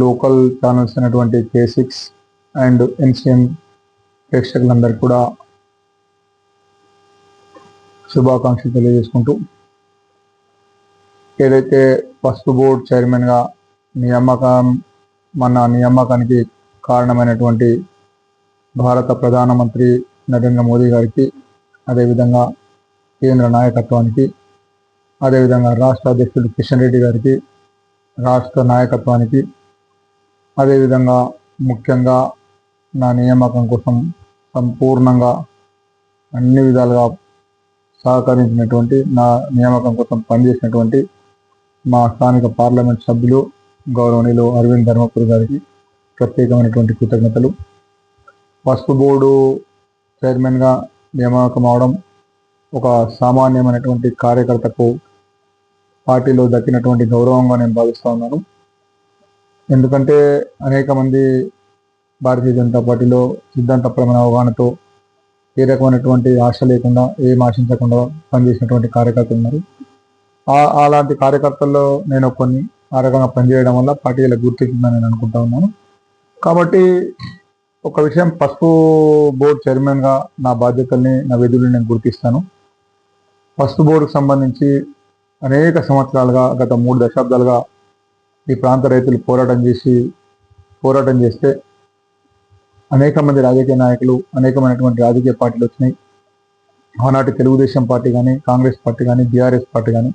Local channels అయినటువంటి K6 and NCN ప్రేక్షకులందరికీ కూడా శుభాకాంక్షలు తెలియజేసుకుంటూ, ఏదైతే పసుపు బోర్డు చైర్మన్గా నియామకానికి కారణమైనటువంటి భారత ప్రధానమంత్రి నరేంద్ర మోదీ గారికి, అదేవిధంగా కేంద్ర నాయకత్వానికి, అదేవిధంగా రాష్ట్ర అధ్యక్షుడు కిషన్ రెడ్డి గారికి, రాష్ట్ర నాయకత్వానికి, అదేవిధంగా ముఖ్యంగా నా నియామకం కోసం సంపూర్ణంగా అన్ని విధాలుగా సహకరించినటువంటి, నా నియామకం కోసం పనిచేసినటువంటి మా స్థానిక పార్లమెంట్ సభ్యులు గౌరవనీయులు అరవింద్ ధర్మపురి గారికి ప్రత్యేకమైనటువంటి కృతజ్ఞతలు. పసుపు బోర్డు చైర్మన్గా నియామకం అవడం ఒక సామాన్యమైనటువంటి కార్యకర్తకు పార్టీలో దక్కినటువంటి గౌరవంగా నేను భావిస్తూ ఉన్నాను. ఎందుకంటే అనేక మంది భారతీయ జనతా పార్టీలో సిద్ధాంతపరమైన అవగాహనతో ఏ రకమైనటువంటి ఆశ లేకుండా, ఏం ఆశించకుండా పనిచేసినటువంటి కార్యకర్తలు ఉన్నారు. అలాంటి కార్యకర్తల్లో నేను కొన్ని ఆ రకంగా పనిచేయడం వల్ల పార్టీల గుర్తించిందని నేను అనుకుంటా ఉన్నాను. కాబట్టి ఒక విషయం, పసుపు బోర్డు చైర్మన్గా నా బాధ్యతల్ని, నా విధులను నేను గుర్తిస్తాను. పసుపు బోర్డుకు సంబంధించి అనేక సంవత్సరాలుగా, గత 3 దశాబ్దాలుగా ఈ ప్రాంత రైతులు పోరాటం చేస్తే అనేక మంది రాజకీయ నాయకులు, అనేకమైనటువంటి రాజకీయ పార్టీలు వచ్చినాయి. ఆనాటి తెలుగుదేశం పార్టీ కానీ, కాంగ్రెస్ పార్టీ కానీ, BRS పార్టీ కానీ,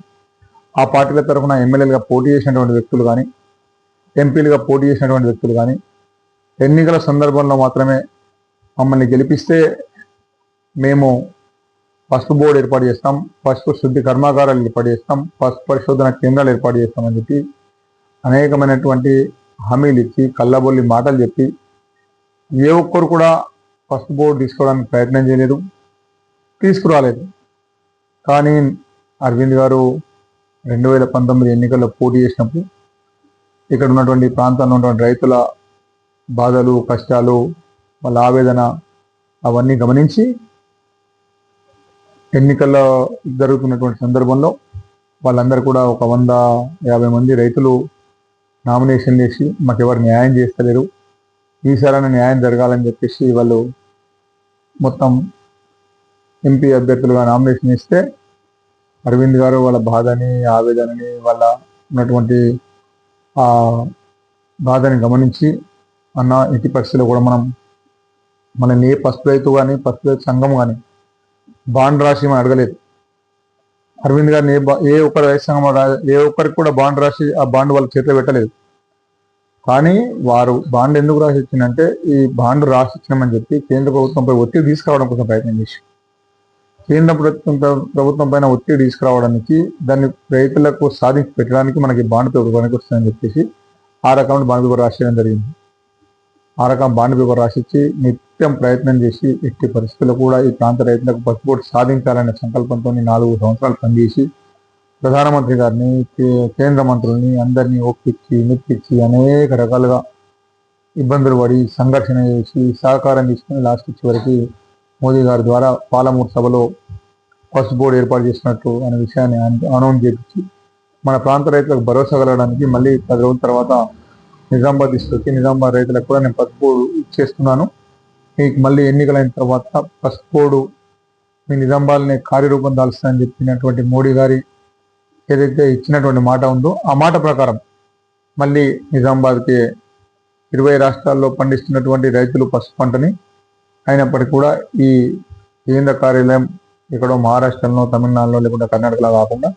ఆ పార్టీల తరఫున ఎమ్మెల్యేలుగా పోటీ చేసినటువంటి వ్యక్తులు కానీ, ఎంపీలుగా పోటీ చేసినటువంటి వ్యక్తులు కానీ, ఎన్నికల సందర్భంలో మాత్రమే మమ్మల్ని గెలిపిస్తే మేము పసుపు బోర్డు ఏర్పాటు చేస్తాం, పసుపు శుద్ధి కర్మాగారాలు ఏర్పాటు చేస్తాం, పసుపు పరిశోధన కేంద్రాలు ఏర్పాటు చేస్తామని చెప్పి అనేకమైనటువంటి హామీలు ఇచ్చి, కళ్ళబొల్లి మాటలు చెప్పి ఏ ఒక్కరు కూడా పసుపు బోర్డు తీసుకోవడానికి ప్రయత్నం చేయలేదు, తీసుకురాలేదు. కానీ అరవింద్ గారు 2019 ఎన్నికల్లో పోటీ చేసినప్పుడు ఇక్కడ ఉన్నటువంటి ప్రాంతంలో ఉన్నటువంటి రైతుల బాధలు, కష్టాలు, వాళ్ళ ఆవేదన అవన్నీ గమనించి ఎన్నికల్లో జరుగుతున్నటువంటి సందర్భంలో వాళ్ళందరూ కూడా ఒక 150 మంది రైతులు నామినేషన్ చేసి మాకు ఎవరు న్యాయం చేస్తలేరు, ఈసారైనా న్యాయం జరగాలని చెప్పేసి వాళ్ళు మొత్తం ఎంపీ అభ్యర్థులుగా నామినేషన్ ఇస్తే అరవింద్ గారు వాళ్ళ బాధని, ఆవేదనని, వాళ్ళ ఉన్నటువంటి ఆ బాధని గమనించి, అన్న ఇటు పరిస్థితిలో కూడా మనల్ని ఏ పసుపు రైతు కానీ, పసుపు రైతు సంఘం కానీ బాండ్ రాసి మనం అడగలేదు. అరవింద్ గారిని ఏ ఒక్కరి రైతు సంఘం ఏ ఒక్కరికి కూడా బాండ్ రాసి ఆ బాండ్ వాళ్ళ చేతిలో పెట్టలేదు. కానీ వారు బాండ్ ఎందుకు రాసి ఇచ్చిందంటే, ఈ బాండ్ రాసి ఇచ్చినామని చెప్పి కేంద్ర ప్రభుత్వంపై ఒత్తిడి తీసుకురావడం కోసం ప్రయత్నం చేసి, కేంద్ర ప్రభుత్వం పైన ఒత్తిడి తీసుకురావడానికి, దాన్ని రైతులకు సాధించి పెట్టడానికి మనకి బాండ్ పేపర్ పనికి వస్తుందని చెప్పేసి ఆ రకమైన బాండ్ పేపర్ రాసేయడం జరిగింది. ఆ రకం బాండ్ పేపర్ రాసిచ్చి నిత్యం ప్రయత్నం చేసి ఎట్టి పరిస్థితుల్లో కూడా ఈ ప్రాంత రైతులకు పసుపు బోర్డు సాధించాలనే సంకల్పంతో 4 సంవత్సరాలు పనిచేసి ప్రధానమంత్రి గారిని, కేంద్ర మంత్రుల్ని అందరినీ ఒప్పించి మెప్పించి అనేక రకాలుగా ఇబ్బందులు పడి సంఘర్షణ చేసి సహకారం తీసుకుని లాస్ట్ చివరికి మోదీ గారి ద్వారా పాలమూరు సభలో పసుపు బోర్డు ఏర్పాటు చేసినట్టు అనే విషయాన్ని అనౌన్స్ చేయించి మన ప్రాంత రైతులకు భరోసా కలగడానికి మళ్ళీ 10 రోజుల తర్వాత నిజామాబాద్ తీసుకొచ్చి, నిజామాబాద్ రైతులకు కూడా నేను పసుపు బోర్డు ఇచ్చేస్తున్నాను, మీకు మళ్ళీ ఎన్నికలైన తర్వాత పసుపు బోర్డు మీ నిజామాబాద్ని కార్యరూపం దాల్స్తానని చెప్పినటువంటి మోడీ గారి ఏదైతే ఇచ్చినటువంటి మాట ఉందో ఆ మాట ప్రకారం మళ్ళీ నిజామాబాద్కి 20 రాష్ట్రాల్లో పండిస్తున్నటువంటి రైతులు పసుపు పంటని, అయినప్పటికీ కూడా ఈ కేంద్ర కార్యాలయం ఎక్కడో మహారాష్ట్రలో, తమిళనాడులో లేకుండా కర్ణాటకలో కాకుండా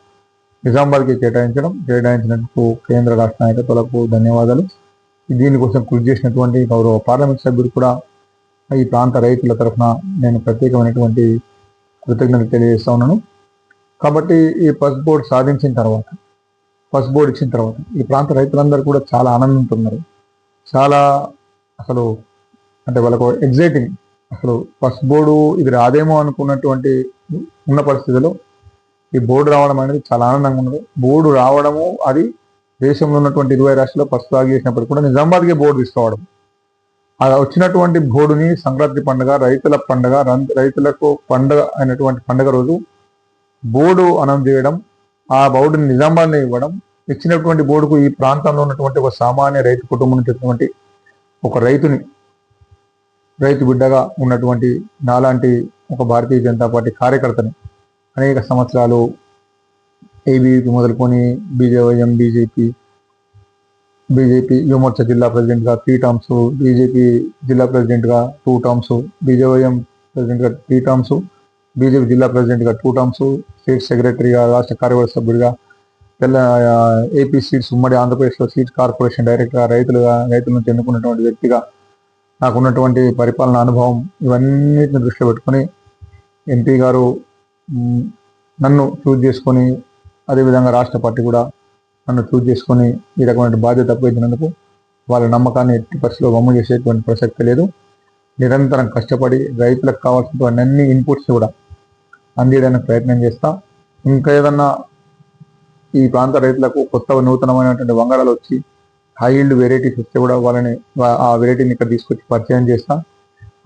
నిజామాబాద్కి కేటాయించినందుకు కేంద్ర రాష్ట్ర నాయకత్వాలకు ధన్యవాదాలు. దీనికోసం కృషి చేసినటువంటి గౌరవ పార్లమెంట్ సభ్యులు కూడా ఈ ప్రాంత రైతుల తరఫున నేను ప్రత్యేకమైనటువంటి కృతజ్ఞతలు తెలియజేస్తా ఉన్నాను. కాబట్టి ఈ పసుపు బోర్డు సాధించిన తర్వాత, పసుపు బోర్డు ఇచ్చిన తర్వాత ఈ ప్రాంత రైతులందరూ కూడా చాలా ఆనందంతున్నారు. చాలా అసలు అంటే వాళ్ళకు ఎగ్జైటింగ్, అసలు పసుపు బోర్డు ఇది రాదేమో అనుకున్నటువంటి ఉన్న పరిస్థితిలో ఈ బోర్డు రావడం అనేది చాలా ఆనందంగా ఉన్నది. బోర్డు రావడము, అది దేశంలో ఉన్నటువంటి 20 రాష్ట్రాల్లో పసుపు సాగు చేసినప్పటికీ కూడా నిజామాబాద్కే బోర్డు తీసుకోవడం, అలా వచ్చినటువంటి బోర్డుని సంక్రాంతి పండుగ, రైతుల పండుగ, రైతులకు పండుగ అయినటువంటి పండుగ రోజు బోర్డు అనౌన్స్ చేయడం, ఆ బోర్డుని నిజామాబాద్లో ఇవ్వడం, ఇచ్చినటువంటి బోర్డుకు ఈ ప్రాంతంలో ఉన్నటువంటి ఒక సామాన్య రైతు కుటుంబం నుంచి ఒక రైతు బిడ్డగా ఉన్నటువంటి నాలాంటి ఒక భారతీయ జనతా పార్టీ కార్యకర్తని అనేక సంవత్సరాలు ఏబీవీపీ మొదలుకొని బీజేవైఎం బీజేపీ యువమోర్చా జిల్లా ప్రెసిడెంట్గా 3 టర్మ్స్, బీజేపీ జిల్లా ప్రెసిడెంట్గా 2 టర్మ్స్, బీజేవైఎం ప్రెసిడెంట్గా 3 టర్మ్స్, బీజేపీ జిల్లా ప్రెసిడెంట్గా 2 టర్మ్స్, స్టేట్ సెక్రటరీగా, రాష్ట్ర కార్యవర్గ సభ్యుడిగా, ఏపీ సీడ్స్ ఉమ్మడి ఆంధ్రప్రదేశ్లో సీడ్స్ కార్పొరేషన్ డైరెక్టర్గా, రైతుల నుంచి ఎన్నుకున్నటువంటి వ్యక్తిగా నాకున్నటువంటి పరిపాలన అనుభవం ఇవన్నిటిని దృష్టిలో పెట్టుకొని ఎంపీ గారు నన్ను చూజ్ చేసుకొని, అదేవిధంగా రాష్ట్ర పార్టీ కూడా నన్ను చూజ్ చేసుకొని ఈ రకమైన బాధ్యత అప్పగించినందుకు వాళ్ళ నమ్మకాన్ని ఎట్టి పరిస్థితిలో వమ్ము చేసేటువంటి ప్రసక్తి లేదు. నిరంతరం కష్టపడి రైతులకు కావాల్సినటువంటి అన్ని ఇన్పుట్స్ కూడా అందించడానికి ప్రయత్నం చేస్తా. ఇంకా ఏదన్నా ఈ ప్రాంత రైతులకు కొత్త నూతనమైనటువంటి వంగడాలు వచ్చి హై ఈల్డ్ వెరైటీస్ వస్తే కూడా వాళ్ళని ఆ వెరైటీని ఇక్కడ తీసుకొచ్చి పరిచయం చేస్తా.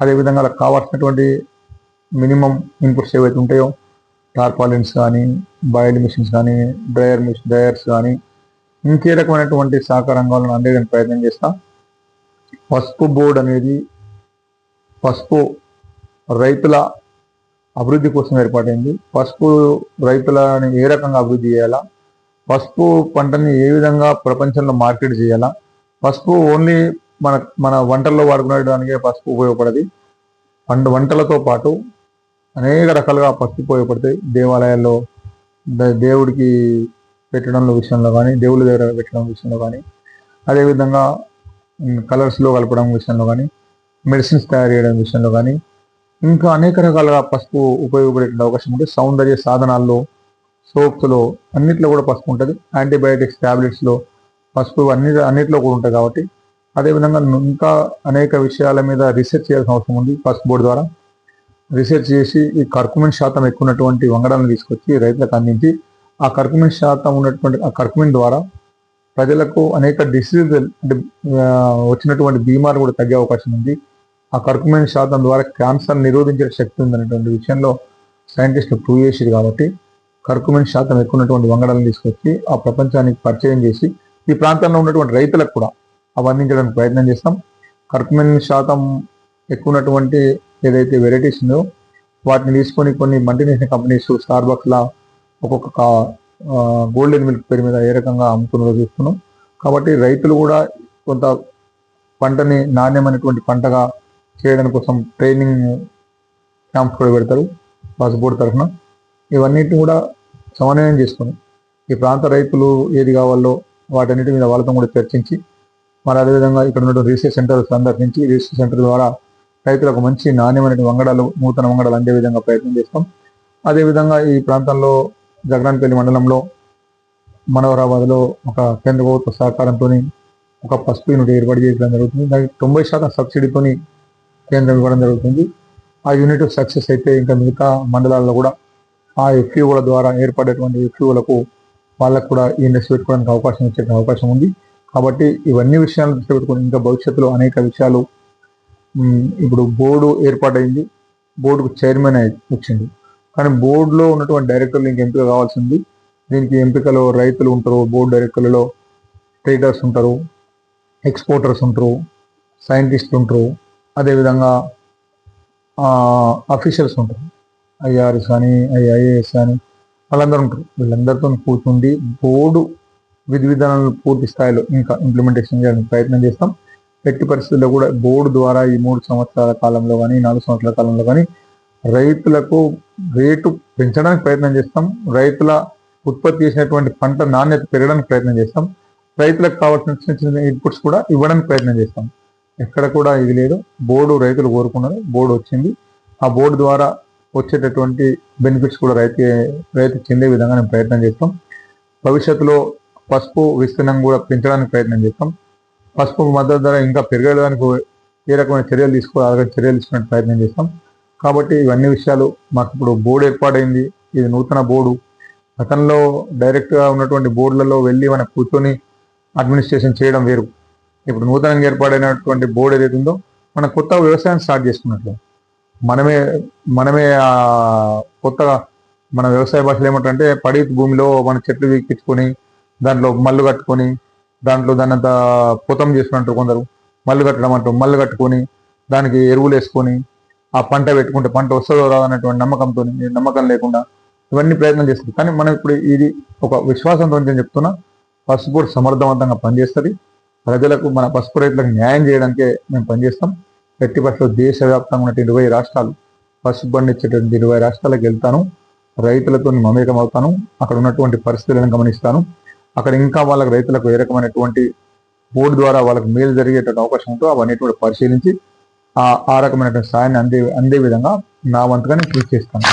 అదేవిధంగా వాళ్ళకి కావాల్సినటువంటి మినిమం ఇన్పుట్స్ ఏవైతే ఉంటాయో టార్పాలిన్స్ కానీ, బాయిల్ మిషన్స్ కానీ, డ్రయర్స్ కానీ, ఇంకే రకమైనటువంటి సహకార రంగాలను అందేయడానికి ప్రయత్నం చేస్తా. పసుపు బోర్డు అనేది పసుపు రైతుల అభివృద్ధి కోసం ఏర్పాటైంది. పసుపు రైతులని ఏ రకంగా అభివృద్ధి చేయాలా, పసుపు పంటని ఏ విధంగా ప్రపంచంలో మార్కెట్ చేయాలా, పసుపు ఓన్లీ మన వంటల్లో వాడుకునేదానికే పసుపు ఉపయోగపడది. వంటలతో పాటు అనేక రకాలుగా పసుపు ఉపయోగపడతాయి. దేవాలయాల్లో దేవుడికి పెట్టడంలో విషయంలో కానీ, దేవుళ్ళ దగ్గర పెట్టడం విషయంలో కానీ, అదేవిధంగా కలర్స్లో కలపడం విషయంలో కానీ, మెడిసిన్స్ తయారు చేయడం విషయంలో కానీ, ఇంకా అనేక రకాలుగా పసుపు ఉపయోగపడే అవకాశం ఉంటుంది. సౌందర్య సాధనాల్లో, సోప్స్లో అన్నిట్లో కూడా పసుపు ఉంటుంది. యాంటీబయాటిక్స్ ట్యాబ్లెట్స్లో పసుపు అన్నిట్లో కూడా ఉంటుంది. కాబట్టి అదేవిధంగా ఇంకా అనేక విషయాల మీద రీసెర్చ్ చేయాల్సిన అవసరం ఉంది. పసుపు బోర్డు ద్వారా రీసెర్చ్ చేసి ఈ కర్కుమిన్ శాతం ఎక్కువ ఉన్నటువంటి వంగడాలను తీసుకొచ్చి రైతులకు అందించి ఆ కర్కుమిన్ శాతం ఉన్నటువంటి ఆ కర్కుమిన్ ద్వారా ప్రజలకు అనేక డిసీజ్ అంటే వచ్చినటువంటి బీమారు కూడా తగ్గే అవకాశం ఉంది. ఆ కర్కుమిన్ శాతం ద్వారా క్యాన్సర్ నిరోధించే శక్తి ఉందనేటువంటి విషయంలో సైంటిస్టులు ప్రూవ్ చేసేది. కాబట్టి కర్కుమిన్ శాతం ఎక్కువ ఉన్నటువంటి వంగడాలను తీసుకొచ్చి ఆ ప్రపంచానికి పరిచయం చేసి ఈ ప్రాంతంలో ఉన్నటువంటి రైతులకు కూడా అవి అందించడానికి ప్రయత్నం చేస్తాం. కర్కుమిన్ శాతం ఎక్కువ ఉన్నటువంటి ఏదైతే వెరైటీస్ ఉందో వాటిని తీసుకొని కొన్ని మల్టీనేషనల్ కంపెనీస్ స్టార్బక్స్లా ఒక్కొక్క గోల్డెన్ మిల్క్ పేరు మీద ఏ రకంగా అమ్ముతున్నారో చూస్తున్నాం. కాబట్టి రైతులు కూడా కొంత పంటని నాణ్యమైనటువంటి పంటగా చేయడం కోసం ట్రైనింగ్ క్యాంప్స్ కూడా పెడతారు పసుపు బోర్డు తరఫున. ఇవన్నిటిని కూడా సమన్వయం చేసుకొని ఈ ప్రాంత రైతులు ఏది కావాలో వాటన్నిటి మీద వాళ్ళతో కూడా చర్చించి, మరి అదేవిధంగా ఇక్కడ ఉన్నటువంటి రీసెర్చ్ సెంటర్ సందర్శించి రీసెర్చ్ సెంటర్ ద్వారా రైతులకు మంచి నాణ్యమైన నూతన వంగడాలు అందే విధంగా ప్రయత్నం చేస్తాం. అదేవిధంగా ఈ ప్రాంతంలో జగరాన్పల్లి మండలంలో మనోహరాబాద్లో ఒక కేంద్ర ప్రభుత్వ సహకారంతో ఒక పసుపు యూనిట్ ఏర్పాటు చేయడం జరుగుతుంది. దానికి 90% సబ్సిడీతో కేంద్రం ఇవ్వడం జరుగుతుంది. ఆ యూనిట్ సక్సెస్ అయితే ఇంకా మిగతా మండలాల్లో కూడా ఆ ఎఫ్యూల ద్వారా ఏర్పడేటువంటి ఎఫ్యూలకు వాళ్ళకు కూడా ఈ ఇండస్ట్రీ పెట్టుకోవడానికి అవకాశం ఇచ్చే అవకాశం ఉంది. కాబట్టి ఇవన్నీ విషయాలను దృష్టి పెట్టుకుని ఇంకా భవిష్యత్తులో అనేక విషయాలు ఇప్పుడు బోర్డు ఏర్పాటైంది, బోర్డుకు చైర్మన్ వచ్చింది. కానీ బోర్డులో ఉన్నటువంటి డైరెక్టర్లు ఇంక ఎంపిక కావాల్సింది. దీనికి ఎంపికలో రైతులు ఉంటారు, బోర్డు డైరెక్టర్లలో ట్రేడర్స్ ఉంటారు, ఎక్స్పోర్టర్స్ ఉంటారు, సైంటిస్టులు ఉంటారు, అదేవిధంగా అఫీషియల్స్ ఉంటారు, ఐఆర్ఎస్ కానీ ఐఏఎస్ కానీ వాళ్ళందరూ ఉంటారు. వీళ్ళందరితో కూర్చుండి బోర్డు విధి విధానాలను పూర్తి స్థాయిలో ఇంకా ఇంప్లిమెంటేషన్ చేయడానికి ప్రయత్నం చేస్తాం. ఎట్టి పరిస్థితుల్లో కూడా బోర్డు ద్వారా ఈ 3 సంవత్సరాల కాలంలో కానీ 4 సంవత్సరాల కాలంలో కానీ రైతులకు రేటు పెంచడానికి ప్రయత్నం చేస్తాం. రైతుల ఉత్పత్తి చేసినటువంటి పంట నాణ్యత పెరగడానికి ప్రయత్నం చేస్తాం. రైతులకు కావాల్సిన చిన్న చిన్న ఇన్పుట్స్ కూడా ఇవ్వడానికి ప్రయత్నం చేస్తాం. ఎక్కడ కూడా ఇది లేదు. బోర్డు రైతులు కోరుకున్నారు, బోర్డు వచ్చింది. ఆ బోర్డు ద్వారా వచ్చేటటువంటి బెనిఫిట్స్ కూడా రైతు చెందే విధంగా నేను ప్రయత్నం చేస్తాం. భవిష్యత్తులో పసుపు విస్తీర్ణం కూడా పెంచడానికి ప్రయత్నం చేస్తాం. పసుపు మద్దతు ధర ఇంకా పెరగడానికి ఏ రకమైన చర్యలు తీసుకునే ప్రయత్నం చేస్తాం. కాబట్టి ఇవన్నీ విషయాలు మాకు ఇప్పుడు బోర్డు ఏర్పాటైంది. ఇది నూతన బోర్డు. గతంలో డైరెక్ట్గా ఉన్నటువంటి బోర్డులలో వెళ్ళి మనం కూర్చొని అడ్మినిస్ట్రేషన్ చేయడం వేరు. ఇప్పుడు నూతనంగా ఏర్పాటైనటువంటి బోర్డు ఏదైతే ఉందో మనం కొత్త వ్యవసాయం స్టార్ట్ చేసుకున్నట్లు మనమే కొత్తగా మన వ్యవసాయ భాషలు ఏమంటారంటే పడి భూమిలో మన చెట్లు వీక్కించుకొని దాంట్లో మల్లు కట్టుకొని దాంట్లో దాన్ని అంతా పుతం చేసుకుంటారు కొందరు, మల్లు కట్టడం అంటారు. మల్లు కట్టుకొని దానికి ఎరువులు వేసుకొని ఆ పంట పెట్టుకుంటే పంట వస్తుందో రాదన్నటువంటి నమ్మకంతో, నమ్మకం లేకుండా ఇవన్నీ ప్రయత్నం చేస్తారు. కానీ మనం ఇప్పుడు ఇది ఒక విశ్వాసంతో నేను చెప్తున్నా, పసుపు బోర్డు సమర్థవంతంగా పనిచేస్తుంది. ప్రజలకు, మన పసుపు రైతులకు న్యాయం చేయడానికే మేము పనిచేస్తాం. ఎట్టి పరిస్థితుల్లో దేశవ్యాప్తంగా ఉన్న 20 రాష్ట్రాలు, పసుపు పండించేటువంటి 20 రాష్ట్రాలకు వెళ్తాను, రైతులతో మమేకం అవుతాను, అక్కడ ఉన్నటువంటి పరిస్థితులను గమనిస్తాను. అక్కడ ఇంకా వాళ్ళకి రైతులకు ఏ రకమైనటువంటి బోర్డు ద్వారా వాళ్ళకి మేలు జరిగేటువంటి అవకాశం ఉంటో అవన్నీ కూడా పరిశీలించి ఆ రకమైనటువంటి సాయాన్ని అందే విధంగా నా వంతుగా నేను కృషి చేస్తాను.